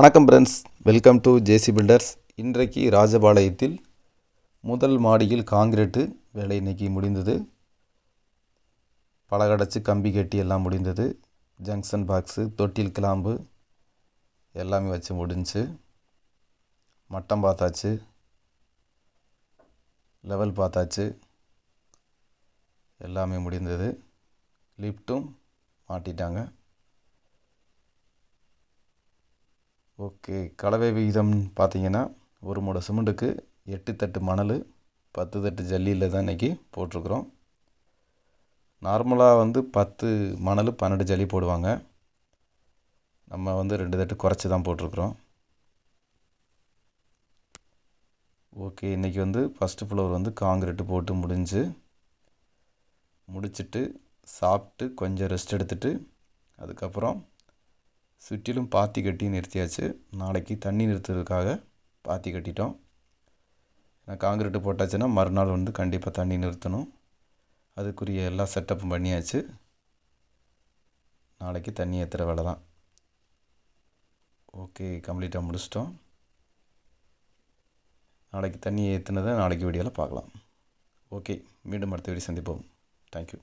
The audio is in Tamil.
வணக்கம் friends, welcome to JC builders. இன்றைக்கு ராஜபாளையத்தில் முதல் மாடியில் காங்கிரீட்டு வேலை இன்றைக்கி முடிந்தது. பலகடைச்சு கம்பி கட்டி எல்லாம் முடிந்தது. ஜங்ஷன் பாக்ஸு, தொட்டில் கிளாம்பு எல்லாமே வச்சு முடிஞ்சு. மட்டம் பார்த்தாச்சு, லெவல் பார்த்தாச்சு, எல்லாமே முடிந்தது. லிஃப்ட்டும் மாட்டிட்டாங்க. ஓகே, கலவை விகிதம் பார்த்திங்கன்னா ஒரு மூடை சிமெண்ட்டுக்கு 8 தட்டு மணல், 10 தட்டு ஜல்லியில் தான் இன்றைக்கி போட்டிருக்குறோம். நார்மலாக 10 மணல் 12 ஜல்லி போடுவாங்க. நம்ம 2 தட்டு குறைச்சி தான் போட்டிருக்குறோம். ஓகே, இன்றைக்கி ஃபஸ்ட்டு ஃப்ளோர் காங்கிரீட்டு போட்டு முடிச்சுட்டு சாப்பிட்டு கொஞ்சம் ரெஸ்ட் எடுத்துகிட்டு அதுக்கப்புறம் சுற்றிலும் பாத்தி கட்டி நிறுத்தியாச்சு. நாளைக்கு தண்ணி நிறுத்துறதுக்காக பாத்தி கட்டிட்டோம். காங்கிரீட்டு போட்டாச்சுன்னா மறுநாள் கண்டிப்பாக தண்ணி நிறுத்தணும். அதுக்குரிய எல்லா செட்டப்பும் பண்ணியாச்சு. நாளைக்கு தண்ணி ஏற்றுற வேலை தான். ஓகே, கம்ப்ளீட்டாக முடிச்சிட்டோம். நாளைக்கு தண்ணி ஏற்றுனதை நாளைக்கு வீடியோவில் பார்க்கலாம். ஓகே, மீண்டும் அடுத்த வீடியோ சந்திப்போம். தேங்க்யூ.